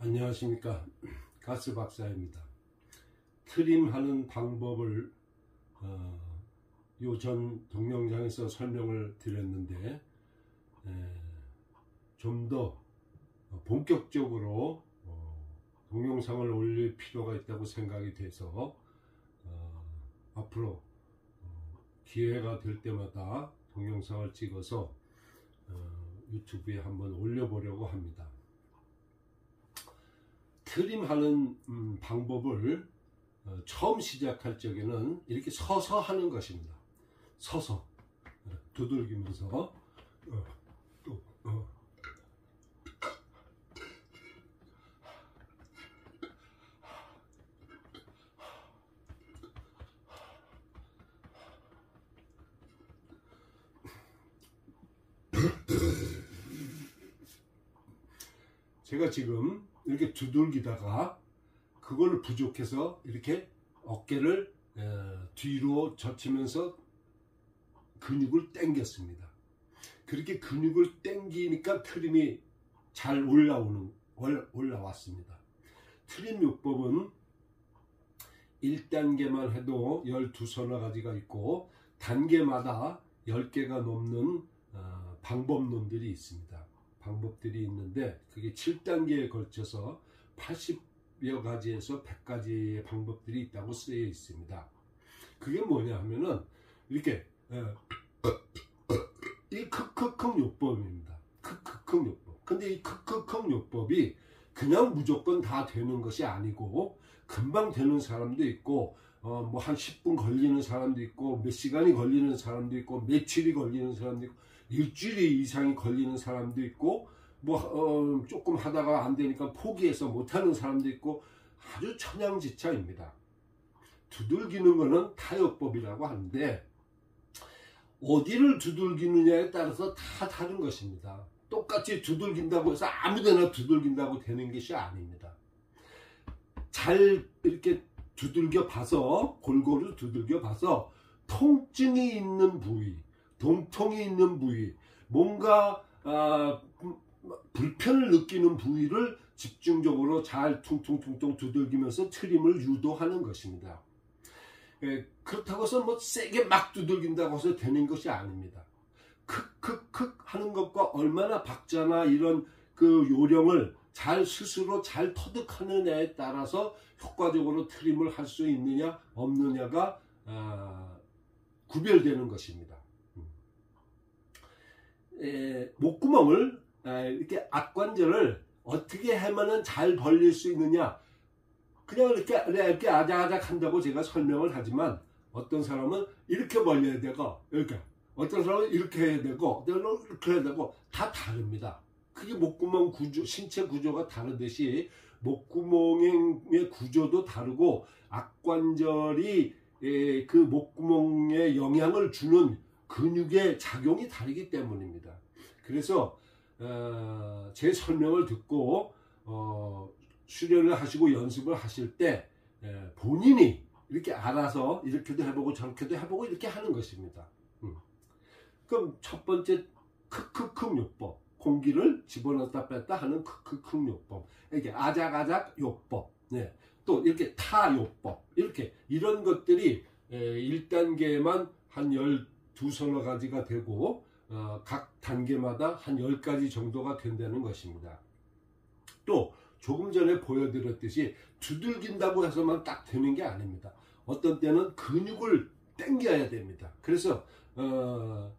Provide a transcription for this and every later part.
안녕하십니까, 가스 박사입니다. 트림하는 방법을 전 동영상에서 설명을 드렸는데 좀 더 본격적으로 동영상을 올릴 필요가 있다고 생각이 돼서 앞으로 기회가 될 때마다 동영상을 찍어서 유튜브에 한번 올려보려고 합니다. 트림하는 방법을 처음 시작할 적에는 이렇게 서서 하는 것입니다. 서서 두들기면서 제가 지금 이렇게 두들기다가 그걸 부족해서 이렇게 어깨를 뒤로 젖히면서 근육을 당겼습니다. 그렇게 근육을 당기니까 트림이 잘 올라왔습니다. 트림 요법은 1단계만 해도 12서너 가지가 있고 단계마다 10개가 넘는 방법론들이 있습니다. 방법들이 있는데 그게 7단계에 걸쳐서 80여 가지에서 100가지의 방법들이 있다고 쓰여 있습니다. 그게 뭐냐 하면은 이렇게 이 크크크 요법입니다. 크크크 요법. 근데 이 크크크 요법이 그냥 무조건 다 되는 것이 아니고 금방 되는 사람도 있고 뭐 한 10분 걸리는 사람도 있고 몇 시간이 걸리는 사람도 있고 며칠이 걸리는 사람도 있고 일주일 이상이 걸리는 사람도 있고 뭐 조금 하다가 안 되니까 포기해서 못하는 사람도 있고 아주 천양지차입니다. 두들기는 거는 타요법이라고 하는데 어디를 두들기느냐에 따라서 다 다른 것입니다. 똑같이 두들긴다고 해서 아무데나 두들긴다고 되는 것이 아닙니다. 잘 이렇게 두들겨 봐서 골고루 두들겨 봐서 통증이 있는 부위, 동통이 있는 부위, 뭔가 불편을 느끼는 부위를 집중적으로 잘 퉁퉁퉁퉁 두들기면서 트림을 유도하는 것입니다. 그렇다고 해서 뭐 세게 막 두들긴다고 해서 되는 것이 아닙니다. 크크크 하는 것과 얼마나 박자나 이런 그 요령을 스스로 잘 터득하느냐에 따라서 효과적으로 트림을 할 수 있느냐 없느냐가 구별되는 것입니다. 목구멍을 이렇게 악관절을 어떻게 하면은 잘 벌릴 수 있느냐, 그냥 이렇게 아작아작 한다고 제가 설명을 하지만 어떤 사람은 이렇게 벌려야 되고 이렇게, 어떤 사람은 이렇게 해야 되고 이렇게 해야 되고 다 다릅니다. 그게 목구멍 구조, 신체 구조가 다르듯이 목구멍의 구조도 다르고 악관절이 그 목구멍에 영향을 주는 근육의 작용이 다르기 때문입니다. 그래서 제 설명을 듣고 수련을 하시고 연습을 하실 때 본인이 이렇게 알아서 이렇게도 해보고 저렇게도 해보고 이렇게 하는 것입니다. 그럼 첫 번째 크크크 요법, 공기를 집어넣었다 뺐다 하는 크크크 요법, 이렇게 아작아작 요법, 또 이렇게 타 요법, 이런 것들이 1단계만 한 12서너 가지가 되고 각 단계마다 한 10가지 정도가 된다는 것입니다. 또 조금 전에 보여드렸듯이 두들긴다고 해서만 딱 되는 게 아닙니다. 어떤 때는 근육을 당겨야 됩니다. 그래서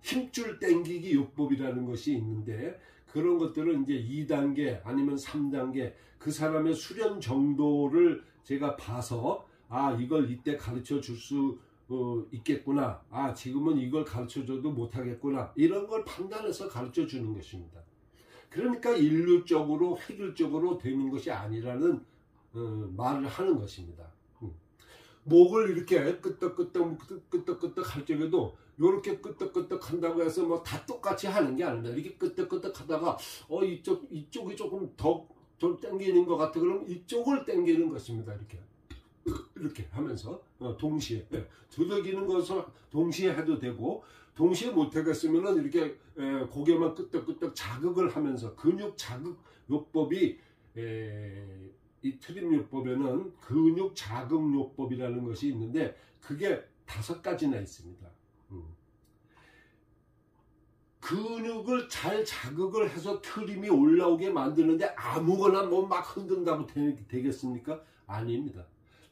힘줄 당기기 요법이라는 것이 있는데 그런 것들은 이제 2단계 아니면 3단계 그 사람의 수련 정도를 제가 봐서 이걸 이때 가르쳐 줄 수 있겠구나, 지금은 이걸 가르쳐 줘도 못하겠구나, 이런 걸 판단해서 가르쳐 주는 것입니다. 그러니까 일률적으로 획일적으로 되는 것이 아니라는 말을 하는 것입니다. 목을 이렇게 끄떡끄떡 할 적에도 이렇게 끄떡끄떡 한다고 해서 뭐 다 똑같이 하는 게 아닙니다. 이렇게 끄떡끄떡 하다가 이쪽이 조금 더 당기는 것 같아 그러면 이쪽을 당기는 것입니다. 이렇게 하면서 동시에 두들기는 것을 동시에 해도 되고 동시에 못하겠으면 이렇게 고개만 끄떡끄떡 자극을 하면서 근육 자극 요법이 이 트림요법에는 근육 자극요법이라는 것이 있는데 그게 5가지나 있습니다. 근육을 잘 자극을 해서 트림이 올라오게 만드는데 아무거나 뭐 막 흔든다고 되겠습니까? 아닙니다.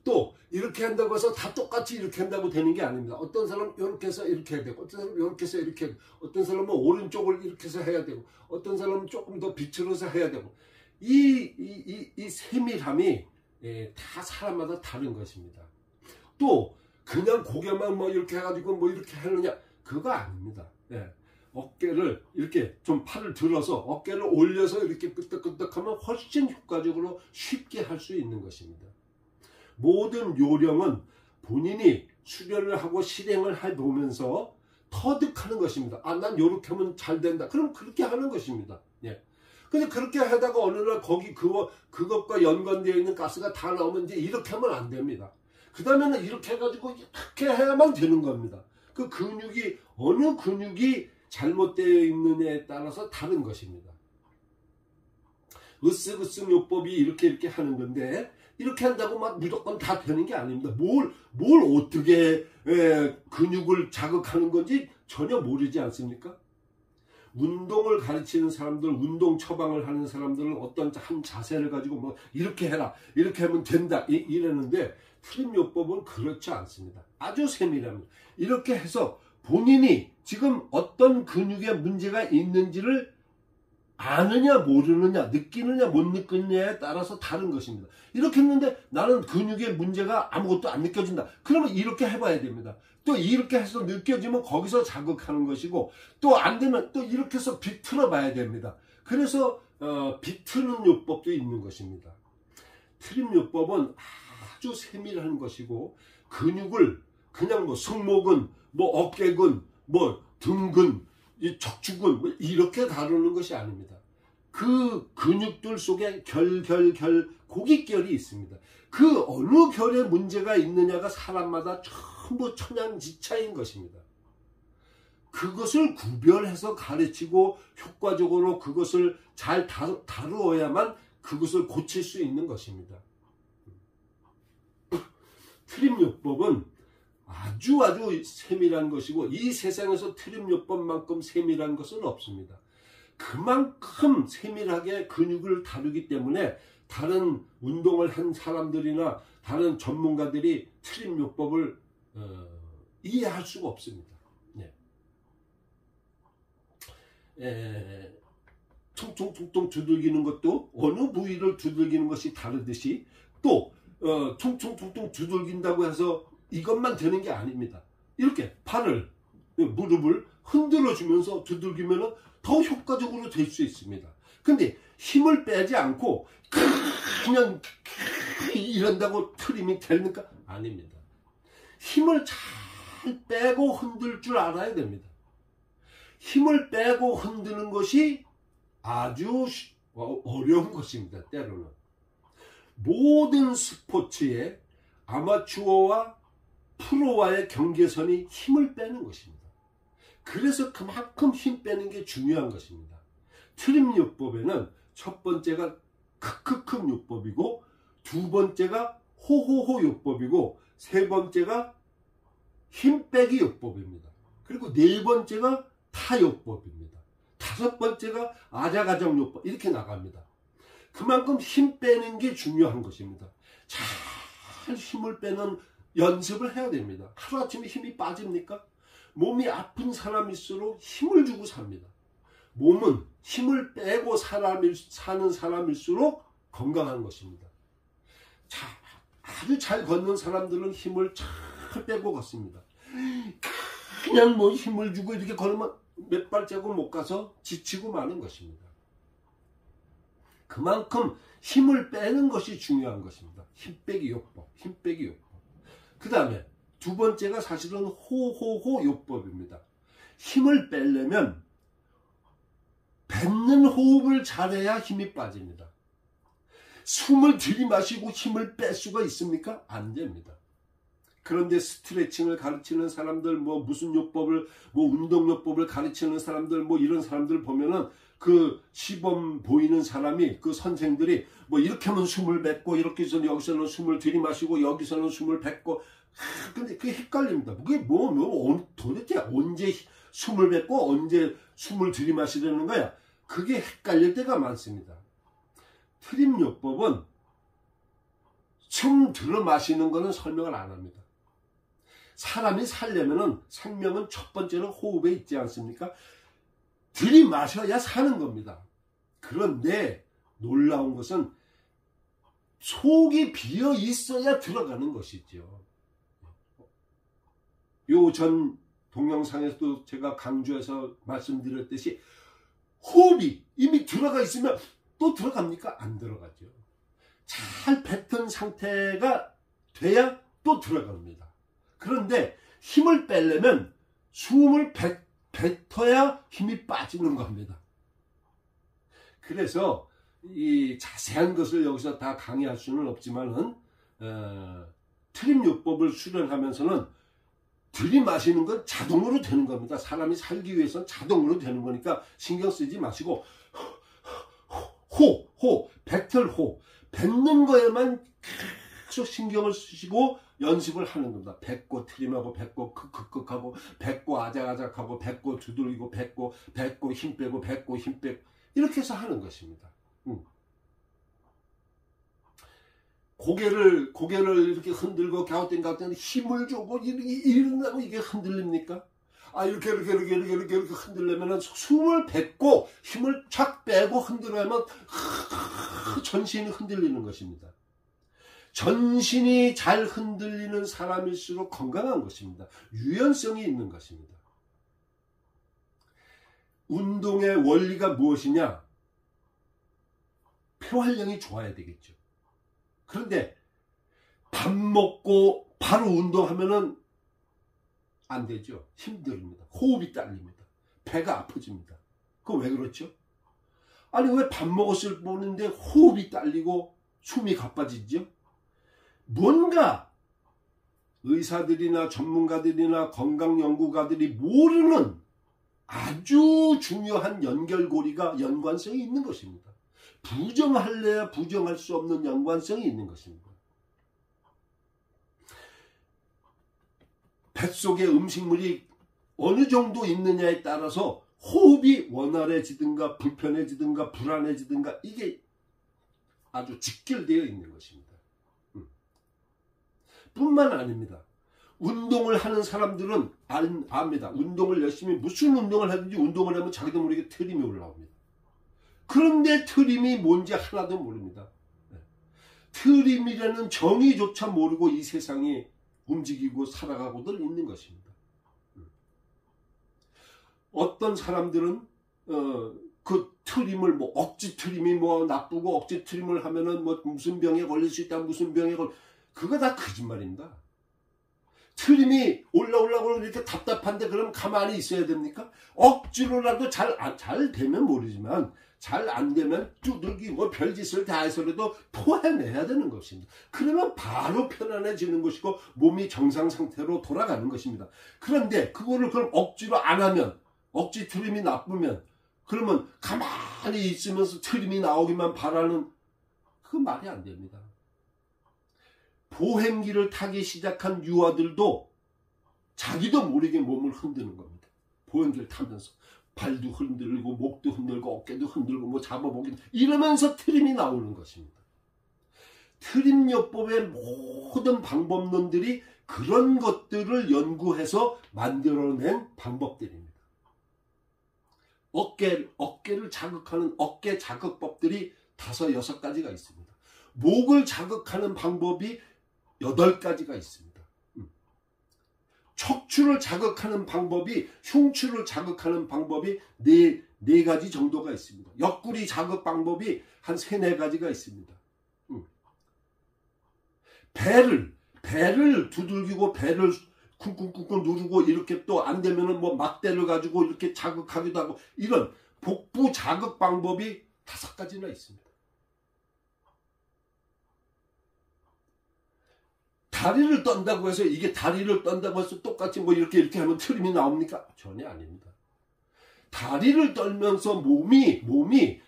또 이렇게 한다고 해서 다 똑같이 이렇게 한다고 되는 게 아닙니다. 어떤 사람은 이렇게 해서 이렇게 해야 되고, 어떤 사람은 이렇게 해서 이렇게 하고, 어떤 사람은 오른쪽을 이렇게 해서 해야 되고, 어떤 사람은 조금 더 비틀어서 해야 되고, 이 세밀함이 다 사람마다 다른 것입니다. 또 그냥 고개만 뭐 이렇게 해가지고 뭐 이렇게 하느냐, 그거 아닙니다. 어깨를 이렇게 좀 팔을 들어서 어깨를 올려서 이렇게 끄덕끄덕하면 훨씬 효과적으로 쉽게 할 수 있는 것입니다. 모든 요령은 본인이 수련을 하고 실행을 해보면서 터득하는 것입니다. 아, 난 요렇게 하면 잘 된다. 그럼 그렇게 하는 것입니다. 근데 그렇게 하다가 어느 날 거기 그것과 연관되어 있는 가스가 다 나오면 이제 이렇게 하면 안 됩니다. 그 다음에는 이렇게 해가지고 이렇게 해야만 되는 겁니다. 그 근육이, 어느 근육이 잘못되어 있느냐에 따라서 다른 것입니다. 으쓱으쓱 요법이 이렇게 하는 건데, 이렇게 한다고 막 무조건 다 되는 게 아닙니다. 뭘 어떻게 근육을 자극하는 건지 전혀 모르지 않습니까? 운동을 가르치는 사람들, 운동 처방을 하는 사람들은 어떤 한 자세를 가지고 뭐 이렇게 해라, 이렇게 하면 된다 이러는데, 트림요법은 그렇지 않습니다. 아주 세밀합니다. 이렇게 해서 본인이 지금 어떤 근육에 문제가 있는지를 아느냐 모르느냐, 느끼느냐 못 느끼느냐에 따라서 다른 것입니다. 이렇게 했는데 나는 근육에 문제가 아무것도 안 느껴진다. 그러면 이렇게 해봐야 됩니다. 또 이렇게 해서 느껴지면 거기서 자극하는 것이고, 또 안 되면 또 이렇게 해서 비틀어 봐야 됩니다. 그래서 비트는 요법도 있는 것입니다. 트림 요법은 아주 세밀한 것이고, 근육을 그냥 뭐 승모근, 뭐 어깨근, 뭐 등근, 이 척추근 뭐 이렇게 다루는 것이 아닙니다. 그 근육들 속에 고깃결이 있습니다. 그 어느 결에 문제가 있느냐가 사람마다 전부 천양지차인 것입니다. 그것을 구별해서 가르치고 효과적으로 그것을 잘 다루어야만 그것을 고칠 수 있는 것입니다. 트림요법은 아주 세밀한 것이고, 이 세상에서 트림요법만큼 세밀한 것은 없습니다. 그만큼 세밀하게 근육을 다루기 때문에 다른 운동을 한 사람들이나 다른 전문가들이 트림요법을 이해할 수가 없습니다. 퉁퉁퉁퉁 두들기는 것도 어느 부위를 두들기는 것이 다르듯이, 또 퉁퉁퉁퉁 두들긴다고 해서 이것만 되는 게 아닙니다. 이렇게 팔을, 무릎을 흔들어 주면서 두들기면 더 효과적으로 될 수 있습니다. 근데 힘을 빼지 않고 그냥 이런다고 트림이 됩니까? 아닙니다. 힘을 잘 빼고 흔들 줄 알아야 됩니다. 힘을 빼고 흔드는 것이 아주 어려운 것입니다. 때로는 모든 스포츠에 아마추어와 프로와의 경계선이 힘을 빼는 것입니다. 그래서 그만큼 힘 빼는 게 중요한 것입니다. 트림 요법에는 첫 번째가 크크크 요법이고, 두 번째가 호호호 요법이고, 세 번째가 힘 빼기 요법입니다. 그리고 네 번째가 타요법입니다. 다섯 번째가 아작아작 요법, 이렇게 나갑니다. 그만큼 힘 빼는 게 중요한 것입니다. 잘 힘을 빼는 연습을 해야 됩니다. 하루아침에 힘이 빠집니까? 몸이 아픈 사람일수록 힘을 주고 삽니다. 몸은 힘을 빼고 사는 사람일수록 건강한 것입니다. 아주 잘 걷는 사람들은 힘을 잘 빼고 걷습니다. 그냥 뭐 힘을 주고 이렇게 걸으면 몇 발자국 못 가서 지치고 마는 것입니다. 그만큼 힘을 빼는 것이 중요한 것입니다. 힘 빼기 요법, 힘 빼기 요법. 그 다음에 두 번째가 사실은 호호호 요법입니다. 힘을 빼려면 뱉는 호흡을 잘해야 힘이 빠집니다. 숨을 들이마시고 힘을 뺄 수가 있습니까? 안 됩니다. 그런데 스트레칭을 가르치는 사람들, 뭐 무슨 요법을, 뭐 운동요법을 가르치는 사람들, 뭐 이런 사람들 보면은 그 시범 보이는 사람이, 그 선생들이 뭐 이렇게 하면 숨을 뱉고, 이렇게 해서 여기서는 숨을 들이마시고, 여기서는 숨을 뱉고, 근데 그게 헷갈립니다. 그게 도대체 언제 숨을 뱉고 언제 숨을 들이마시려는 거야? 그게 헷갈릴 때가 많습니다. 트림요법은 숨 들어 마시는 거는 설명을 안 합니다. 사람이 살려면은 생명은 첫 번째는 호흡에 있지 않습니까? 들이마셔야 사는 겁니다. 그런데 놀라운 것은 속이 비어 있어야 들어가는 것이죠. 요 전 동영상에서도 제가 강조해서 말씀드렸듯이 호흡이 이미 들어가 있으면 또 들어갑니까? 안 들어가죠. 잘 뱉은 상태가 돼야 또 들어갑니다. 그런데 힘을 빼려면 숨을 뱉어야 힘이 빠지는 겁니다. 그래서 이 자세한 것을 여기서 다 강의할 수는 없지만은 트림요법을 수련하면서는 들이마시는 건 자동으로 되는 겁니다. 사람이 살기 위해서는 자동으로 되는 거니까 신경 쓰지 마시고 뱉을 뱉는 거에만 계속 신경을 쓰시고 연습을 하는 겁니다. 뱉고 트림하고 뱉고 크크크하고 뱉고 아작아작하고 뱉고 두들기고 뱉고 힘 빼고 뱉고 힘 빼고 이렇게 해서 하는 것입니다. 고개를 이렇게 흔들고 갸우뚱갸우뚱 힘을 주고 이런다고 이게 흔들립니까? 이렇게 흔들려면 숨을 뱉고 힘을 착 빼고 흔들어야만 전신이 흔들리는 것입니다. 전신이 잘 흔들리는 사람일수록 건강한 것입니다. 유연성이 있는 것입니다. 운동의 원리가 무엇이냐? 폐활량이 좋아야 되겠죠. 그런데 밥 먹고 바로 운동하면은 안 되죠. 힘듭니다. 호흡이 딸립니다. 배가 아파집니다. 그거 왜 그렇죠? 아니 왜 밥 먹었을 뿐인데 호흡이 딸리고 숨이 가빠지죠? 뭔가 의사들이나 전문가들이나 건강연구가들이 모르는 아주 중요한 연결고리가 연관성이 있는 것입니다. 부정할래야 부정할 수 없는 연관성이 있는 것입니다. 뱃속에 음식물이 어느 정도 있느냐에 따라서 호흡이 원활해지든가 불편해지든가 불안해지든가 이게 아주 직결되어 있는 것입니다. 뿐만 아닙니다. 운동을 하는 사람들은 압니다. 운동을 열심히 무슨 운동을 하든지 운동을 하면 자기도 모르게 트림이 올라옵니다. 그런데 트림이 뭔지 하나도 모릅니다. 트림이라는 정의조차 모르고 이 세상에 움직이고 살아가고들 있는 것입니다. 어떤 사람들은 그 트림을 뭐 억지 트림이 뭐 나쁘고 억지 트림을 하면은 뭐 무슨 병에 걸릴 수 있다 무슨 병에 그거 다 거짓말입니다. 트림이 올라오려고 이렇게 답답한데 그럼 가만히 있어야 됩니까? 억지로라도 잘 되면 모르지만 잘 안 되면 두들기 뭐 별짓을 다 해서라도 토해내야 되는 것입니다. 그러면 바로 편안해지는 것이고 몸이 정상 상태로 돌아가는 것입니다. 그런데 그거를 그럼 억지로 안 하면 억지 트림이 나쁘면 그러면 가만히 있으면서 트림이 나오기만 바라는 그 말이 안 됩니다. 보행기를 타기 시작한 유아들도 자기도 모르게 몸을 흔드는 겁니다. 보행기를 타면서 발도 흔들고 목도 흔들고 어깨도 흔들고 뭐 잡아보긴 이러면서 트림이 나오는 것입니다. 트림요법의 모든 방법론들이 그런 것들을 연구해서 만들어낸 방법들입니다. 어깨를 자극하는 어깨 자극법들이 5, 6가지가 있습니다. 목을 자극하는 방법이 8가지가 있습니다. 척추를 자극하는 방법이 흉추를 자극하는 방법이 4가지 정도가 있습니다. 옆구리 자극 방법이 한 3, 4가지가 있습니다. 배를 두들기고 배를 쿵쿵쿵쿵 누르고 이렇게 또 안 되면은 뭐 막대를 가지고 이렇게 자극하기도 하고 이런 복부 자극 방법이 5가지나 있습니다. 다리를 떤다고 해서 이게 다리를 떤다고 해서 똑같이 뭐 이렇게 하면 트림이 나옵니까? 전혀 아닙니다. 다리를 떨면서 몸이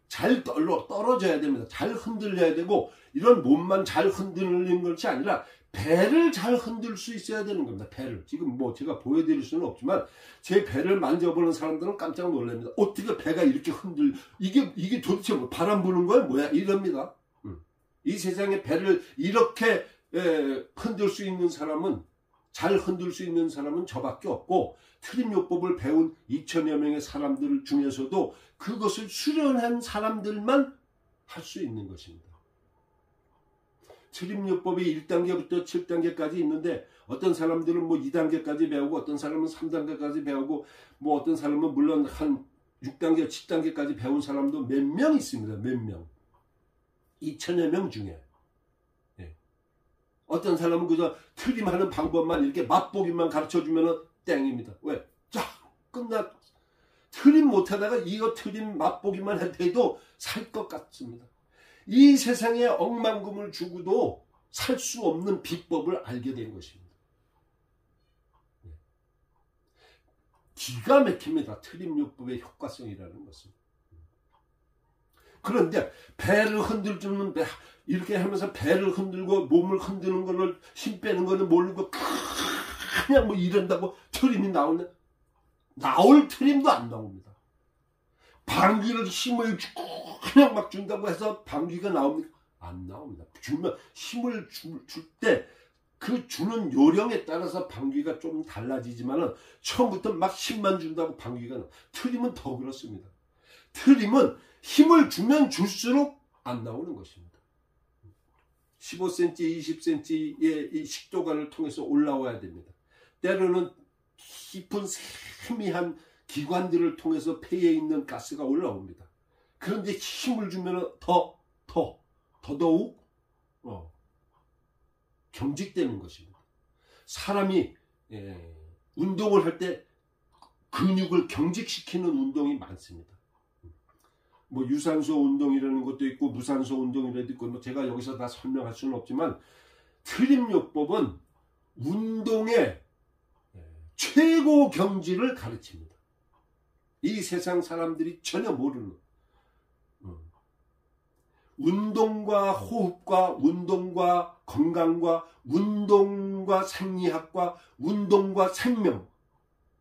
잘 떨어져야 됩니다. 잘 흔들려야 되고, 이런 몸만 잘 흔들리는 것이 아니라 배를 잘 흔들 수 있어야 되는 겁니다. 배를. 지금 뭐 제가 보여드릴 수는 없지만 제 배를 만져보는 사람들은 깜짝 놀랍니다. 어떻게 배가 이렇게 이게 도대체 뭐 바람 부는 거야? 뭐야? 이럽니다. 이 세상에 배를 이렇게 흔들 수 있는 사람은, 잘 흔들 수 있는 사람은 저밖에 없고, 트림요법을 배운 2000여 명의 사람들 중에서도 그것을 수련한 사람들만 할 수 있는 것입니다. 트림요법이 1단계부터 7단계까지 있는데, 어떤 사람들은 뭐 2단계까지 배우고, 어떤 사람은 3단계까지 배우고, 뭐 어떤 사람은 물론 한 6단계, 7단계까지 배운 사람도 몇 명 있습니다. 몇 명. 2000여 명 중에. 어떤 사람은 그저 트림하는 방법만 이렇게 맛보기만 가르쳐주면 땡입니다. 왜? 자, 트림 못하다가 이거 트림 맛보기만 해도 살 것 같습니다. 이 세상에 억만금을 주고도 살 수 없는 비법을 알게 된 것입니다. 기가 막힙니다. 트림요법의 효과성이라는 것은. 그런데 배를 흔들주는 이렇게 하면서 배를 흔들고 몸을 흔드는 거를, 힘 빼는 거는 모르고 그냥 뭐 이런다고 트림이 나올 트림도 안 나옵니다. 방귀를 힘을 주고 그냥 막 준다고 해서 방귀가 나옵니까? 안 나옵니다. 힘을 줄 때 그 주는 요령에 따라서 방귀가 좀 달라지지만은 처음부터 막 힘만 준다고 방귀가 트림은 더 그렇습니다. 트림은 힘을 주면 줄수록 안 나오는 것입니다. 15cm, 20cm의 이 식도관을 통해서 올라와야 됩니다. 때로는 깊은 세미한 기관들을 통해서 폐에 있는 가스가 올라옵니다. 그런데 힘을 주면 더더욱 경직되는 것입니다. 사람이 운동을 할 때 근육을 경직시키는 운동이 많습니다. 뭐 유산소 운동이라는 것도 있고 무산소 운동이라도 있고, 뭐 제가 여기서 다 설명할 수는 없지만 트림요법은 운동의 최고 경지를 가르칩니다. 이 세상 사람들이 전혀 모르는 운동과 호흡과 운동과 건강과 운동과 생리학과 운동과 생명,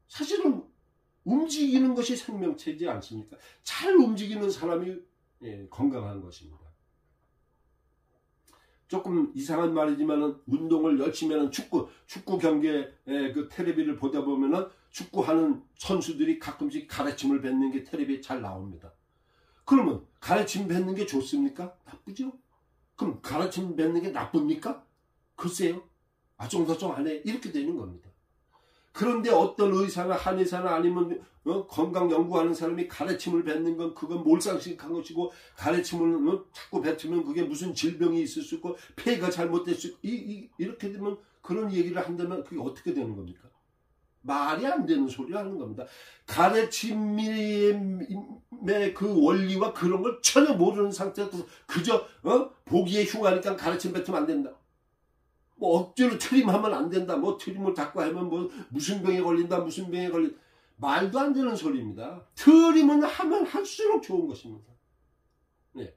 사실은 움직이는 것이 생명체지 않습니까? 잘 움직이는 사람이 건강한 것입니다. 조금 이상한 말이지만 운동을 열심히 하는 축구 경기에 그 텔레비를 보다 보면은 축구하는 선수들이 가끔씩 가르침을 받는 게 텔레비에 잘 나옵니다. 그러면 가르침 받는 게 좋습니까? 나쁘죠? 그럼 가르침 받는 게 나쁩니까? 글쎄요. 아종다종 안 해. 이렇게 되는 겁니다. 그런데 어떤 의사나 한의사나 아니면 건강 연구하는 사람이 가르침을 받는 건 그건 몰상식한 것이고, 가르침을 자꾸 뱉으면 그게 무슨 질병이 있을 수 있고 폐가 잘못될 수 있고, 이렇게 되면 그런 얘기를 한다면 그게 어떻게 되는 겁니까? 말이 안 되는 소리를 하는 겁니다. 가르침의 그 원리와 그런 걸 전혀 모르는 상태에서 그저 보기에 흉하니까 가르침 뱉으면 안 된다. 뭐 억지로 트림하면 안 된다. 뭐 트림을 자꾸 하면 뭐 무슨 병에 걸린다. 무슨 병에 걸린다. 말도 안 되는 소리입니다. 트림은 하면 할수록 좋은 것입니다. 네.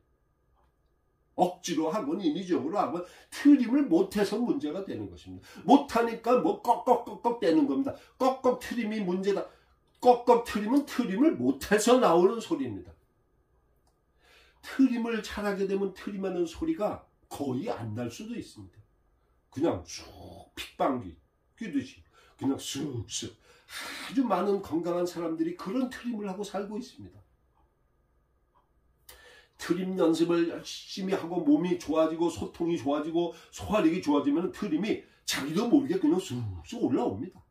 억지로 하면 인위적으로 하면 트림을 못해서 문제가 되는 것입니다. 못하니까 뭐 꺽꺽꺽꺽 떼는 겁니다. 꺽꺽 트림이 문제다. 꺽꺽 트림은 트림을 못해서 나오는 소리입니다. 트림을 잘하게 되면 트림하는 소리가 거의 안 날 수도 있습니다. 그냥 쑥 핏방귀 끼듯이 그냥 쑥쑥 아주 많은 건강한 사람들이 그런 트림을 하고 살고 있습니다. 트림 연습을 열심히 하고 몸이 좋아지고 소통이 좋아지고 소화력이 좋아지면 트림이 자기도 모르게 그냥 쑥쑥 올라옵니다.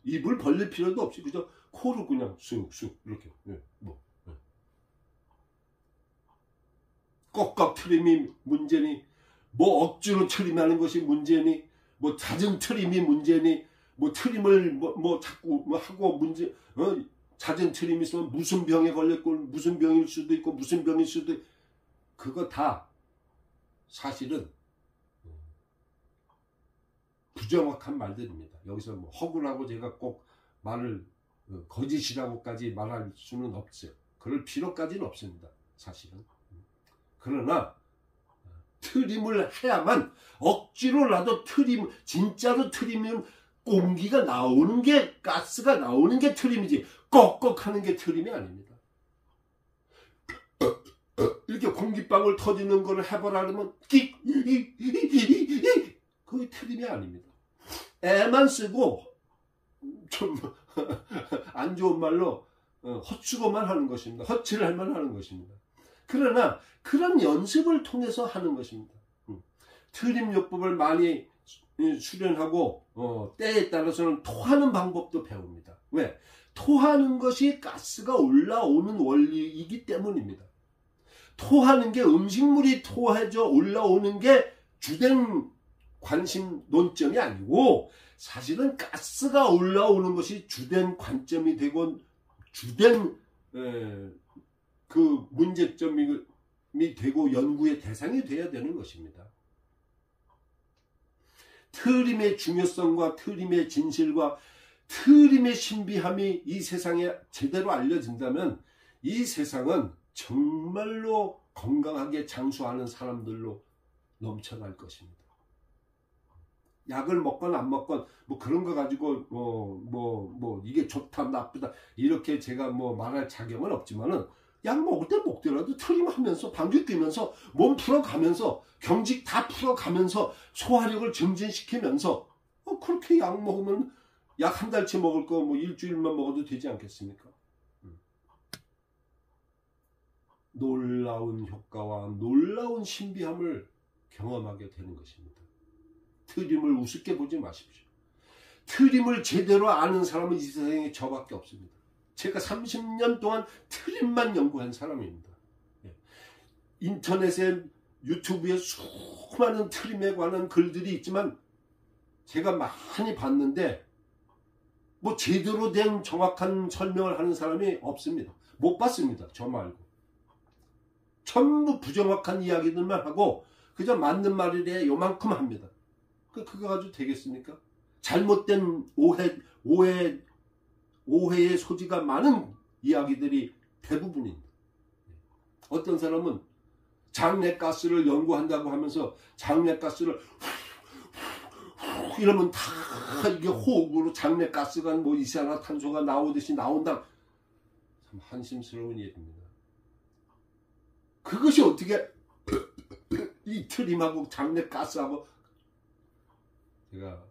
입을 벌릴 필요도 없이 그저 코로 그냥 쑥쑥 이렇게 꺽꺽 트림이 문제니, 뭐 억지로 트림하는 것이 문제니, 뭐 잦은 트림이 문제니, 뭐 트림을 자꾸 하고 문제, 잦은 트림이 있으면 무슨 병에 걸렸고 무슨 병일 수도 있고 무슨 병일 수도 있고, 그거 다 사실은 부정확한 말들입니다. 여기서 뭐 허구라고 제가 꼭 말을 거짓이라고까지 말할 수는 없어요. 그럴 필요까지는 없습니다. 사실은. 그러나 트림을 해야만, 억지로라도 진짜로 트림은 공기가 나오는 게, 가스가 나오는 게 트림이지 꺽꺽 하는 게 트림이 아닙니다. 이렇게 공기방울 터지는 걸 해보라면 그게 트림이 아닙니다. 애만 쓰고 좀 안 좋은 말로 헛수고만 하는 것입니다. 헛칠할만 하는 것입니다. 그러나 그런 연습을 통해서 하는 것입니다. 트림 요법을 많이 수련하고 때에 따라서는 토하는 방법도 배웁니다. 왜? 토하는 것이 가스가 올라오는 원리이기 때문입니다. 토하는 게, 음식물이 토해져 올라오는 게 주된 관심 논점이 아니고, 사실은 가스가 올라오는 것이 주된 관점이 되고 주된 그 문제점이 되고 연구의 대상이 되어야 되는 것입니다. 트림의 중요성과 트림의 진실과 트림의 신비함이 이 세상에 제대로 알려진다면 이 세상은 정말로 건강하게 장수하는 사람들로 넘쳐날 것입니다. 약을 먹건 안 먹건 뭐 그런 거 가지고 이게 좋다 나쁘다 이렇게 제가 뭐 말할 자격은 없지만은, 약 먹을 때 먹더라도 트림하면서 방귀 뀌면서 몸 풀어가면서 경직 다 풀어가면서 소화력을 증진시키면서 그렇게 약 먹으면 약 한 달치 먹을 거 뭐 일주일만 먹어도 되지 않겠습니까? 놀라운 효과와 놀라운 신비함을 경험하게 되는 것입니다. 트림을 우습게 보지 마십시오. 트림을 제대로 아는 사람은 이 세상에 저밖에 없습니다. 제가 30년 동안 트림만 연구한 사람입니다. 인터넷에, 유튜브에 수많은 트림에 관한 글들이 있지만 제가 많이 봤는데 뭐 제대로 된 정확한 설명을 하는 사람이 없습니다. 못 봤습니다. 저 말고. 전부 부정확한 이야기들만 하고 그저 맞는 말이래 요만큼 합니다. 그거 가지고 되겠습니까? 잘못된 오해의 소지가 많은 이야기들이 대부분입니다. 어떤 사람은 장내가스를 연구한다고 하면서 장내가스를 이러면 다 이게 호흡으로 장내가스가 뭐 이산화탄소가 나오듯이 나온다. 참 한심스러운 일입니다. 그것이 어떻게 이 트림하고 장내가스하고, 제가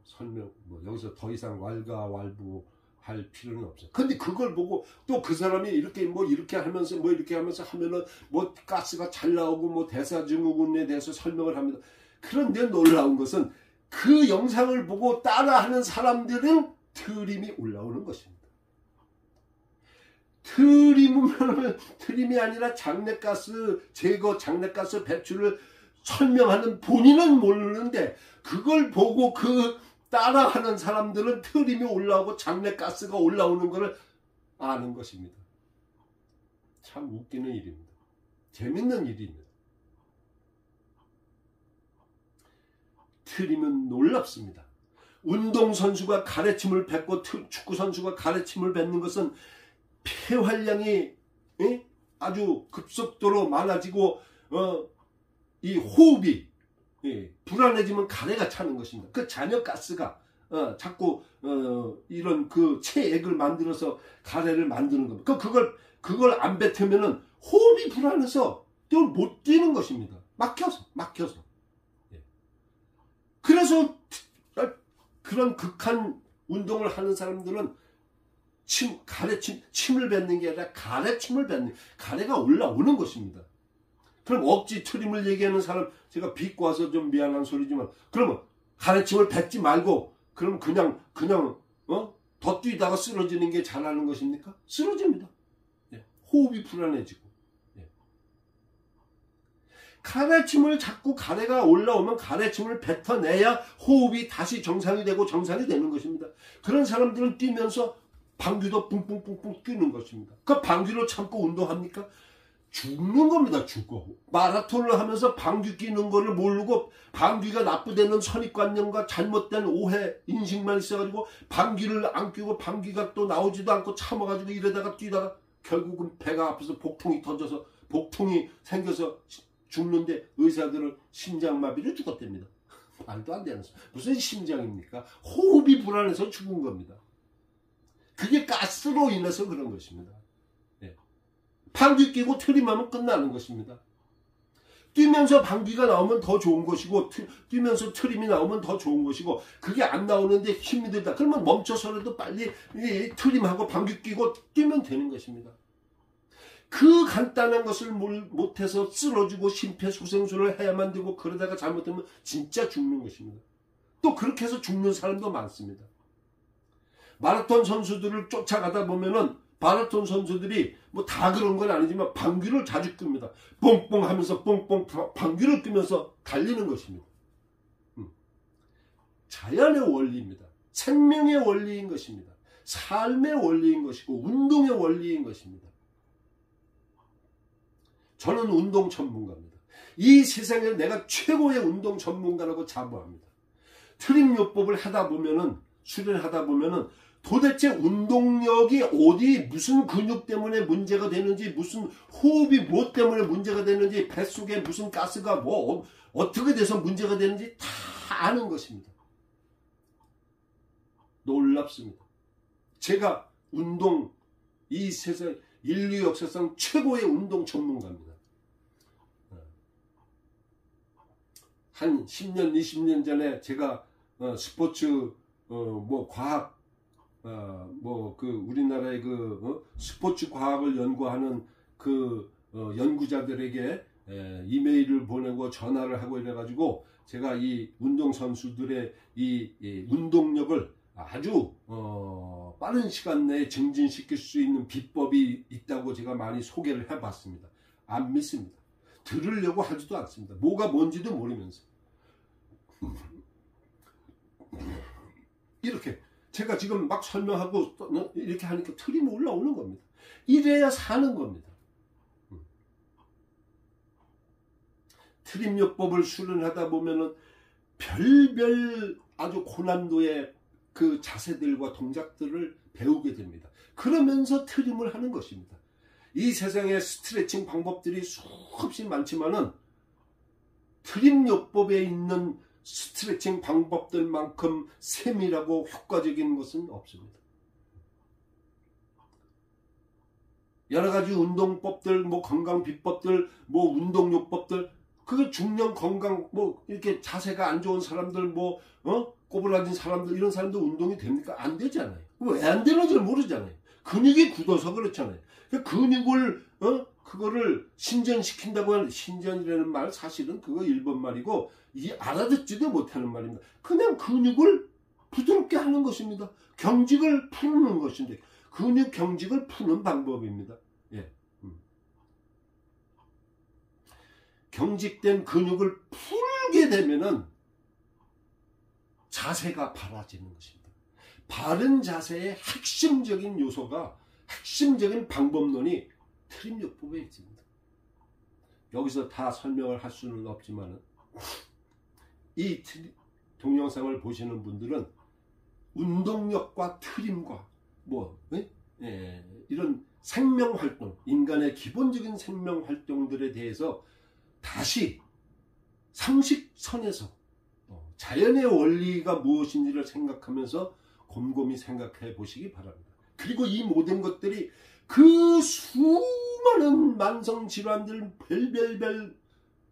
여기서 더 이상 왈가왈부할 필요는 없어요. 근데 그걸 보고 또 그 사람이 이렇게 하면서 하면은 뭐 가스가 잘 나오고 뭐 대사증후군에 대해서 설명을 합니다. 그런데 놀라운 것은 그 영상을 보고 따라하는 사람들은 트림이 올라오는 것입니다. 트림이 아니라 장내가스 제거, 장내가스 배출을 설명하는 본인은 모르는데 그걸 보고 그 따라하는 사람들은 트림이 올라오고 장내가스가 올라오는 것을 아는 것입니다. 참 웃기는 일입니다. 재밌는 일입니다. 트림은 놀랍습니다. 운동선수가 가래침을 뱉고 축구선수가 가래침을 뱉는 것은 폐활량이 아주 급속도로 많아지고 이 호흡이 불안해지면 가래가 차는 것입니다. 그 잔여가스가 자꾸 이런 그 체액을 만들어서 가래를 만드는 겁니다. 그걸 안 뱉으면은 호흡이 불안해서 또 못 뛰는 것입니다. 막혀서. 그래서 그런 극한 운동을 하는 사람들은 침을 뱉는 게 아니라 가래침을 뱉는, 가래가 올라오는 것입니다. 그럼 억지 트림을 얘기하는 사람, 제가 비꼬 와서 좀 미안한 소리지만, 그러면 가래침을 뱉지 말고 그럼 그냥 더 뛰다가 쓰러지는 게 잘하는 것입니까? 쓰러집니다. 호흡이 불안해지고. 가래침을 자꾸 가래가 올라오면 가래침을 뱉어내야 호흡이 다시 정상이 되고 정상이 되는 것입니다. 그런 사람들은 뛰면서 방귀도 뿡뿡뿡뿡 끼는 것입니다. 그 방귀로 참고 운동합니까? 죽는 겁니다. 죽어. 마라톤을 하면서 방귀 뀌는 거를 모르고 방귀가 나쁘다는 선입관념과 잘못된 오해 인식만 있어가지고 방귀를 안 뀌고 방귀가 또 나오지도 않고 참아가지고 이러다가 뛰다가 결국은 배가 아파서 복통이 터져서 복통이 생겨서 죽는데 의사들은 심장마비로 죽었답니다. 말도 안 되는 소리. 무슨 심장입니까? 호흡이 불안해서 죽은 겁니다. 그게 가스로 인해서 그런 것입니다. 네. 방귀 끼고 트림하면 끝나는 것입니다. 뛰면서 방귀가 나오면 더 좋은 것이고 뛰면서 트림이 나오면 더 좋은 것이고 그게 안 나오는데 힘이 들다. 그러면 멈춰서라도 빨리 트림하고 방귀 끼고 뛰면 되는 것입니다. 그 간단한 것을 못해서 쓰러지고 심폐소생술을 해야만 되고 그러다가 잘못하면 진짜 죽는 것입니다. 또 그렇게 해서 죽는 사람도 많습니다. 마라톤 선수들을 쫓아가다 보면은 마라톤 선수들이 뭐 다 그런 건 아니지만 방귀를 자주 끕니다. 뽕뽕 하면서 뽕뽕 방귀를 뀌면서 달리는 것입니다. 자연의 원리입니다. 생명의 원리인 것입니다. 삶의 원리인 것이고 운동의 원리인 것입니다. 저는 운동 전문가입니다. 이 세상에 내가 최고의 운동 전문가라고 자부합니다. 트림요법을 하다 보면은 수련하다 보면은 도대체 운동력이 어디 무슨 근육 때문에 문제가 되는지 무슨 호흡이 무엇 때문에 문제가 되는지 뱃속에 무슨 가스가 뭐 어떻게 돼서 문제가 되는지 다 아는 것입니다. 놀랍습니다. 제가 운동 이 세상 인류 역사상 최고의 운동 전문가입니다. 한 10년 20년 전에 제가 스포츠 뭐 과학 우리나라의 스포츠 과학을 연구하는 연구자들에게 이메일을 보내고 전화를 하고 이래가지고 제가 이 운동선수들의 이 운동력을 아주 빠른 시간 내에 증진시킬 수 있는 비법이 있다고 제가 많이 소개를 해봤습니다. 안 믿습니다. 들으려고 하지도 않습니다. 뭐가 뭔지도 모르면서 이렇게 제가 지금 막 설명하고 이렇게 하니까 틀이 올라오는 겁니다. 이래야 사는 겁니다. 트림요법을 수련하다 보면은 별별 아주 고난도의 그 자세들과 동작들을 배우게 됩니다. 그러면서 트림을 하는 것입니다. 이 세상에 스트레칭 방법들이 수없이 많지만은 트림요법에 있는 스트레칭 방법들만큼 세밀하고 효과적인 것은 없습니다. 여러가지 운동법들, 뭐 건강비법들, 뭐 운동요법들, 그게 중년 건강, 뭐 이렇게 자세가 안 좋은 사람들, 꼬부라진 사람들, 이런 사람들 운동이 됩니까? 안 되잖아요. 왜 안 되는지 모르잖아요. 근육이 굳어서 그렇잖아요. 근육을 그거를 신전시킨다고 하는, 신전이라는 말 사실은 그거 일본 말이고 이 알아듣지도 못하는 말입니다. 그냥 근육을 부드럽게 하는 것입니다. 경직을 푸는 것인데 근육 경직을 푸는 방법입니다. 예. 경직된 근육을 풀게 되면은 자세가 바라지는 것입니다. 바른 자세의 핵심적인 요소가, 핵심적인 방법론이 트림요법에 있습니다. 여기서 다 설명을 할 수는 없지만 이 동영상을 보시는 분들은 운동력과 트림과 이런 생명활동, 인간의 기본적인 생명활동들에 대해서 다시 상식선에서 자연의 원리가 무엇인지를 생각하면서 곰곰이 생각해 보시기 바랍니다. 그리고 이 모든 것들이 그 수많은 만성질환들, 별별별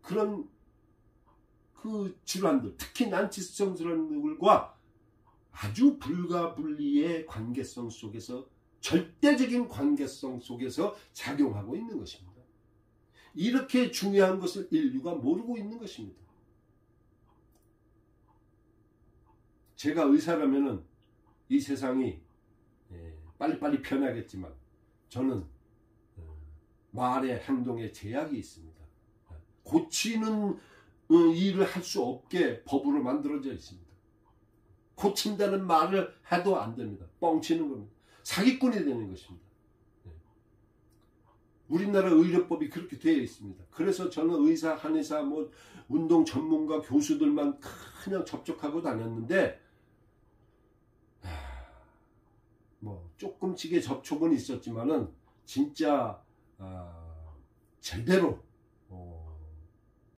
그런 그 질환들, 특히 난치성 질환들과 아주 불가분리의 관계성 속에서, 절대적인 관계성 속에서 작용하고 있는 것입니다. 이렇게 중요한 것을 인류가 모르고 있는 것입니다. 제가 의사라면은 이 세상이 빨리빨리 변하겠지만 저는 말의 행동에 제약이 있습니다. 고치는 일을 할 수 없게 법으로 만들어져 있습니다. 고친다는 말을 해도 안 됩니다. 뻥치는 겁니다. 사기꾼이 되는 것입니다. 우리나라 의료법이 그렇게 되어 있습니다. 그래서 저는 의사, 한의사, 뭐 운동 전문가, 교수들만 그냥 접촉하고 다녔는데 뭐 조금씩의 접촉은 있었지만은 진짜 제대로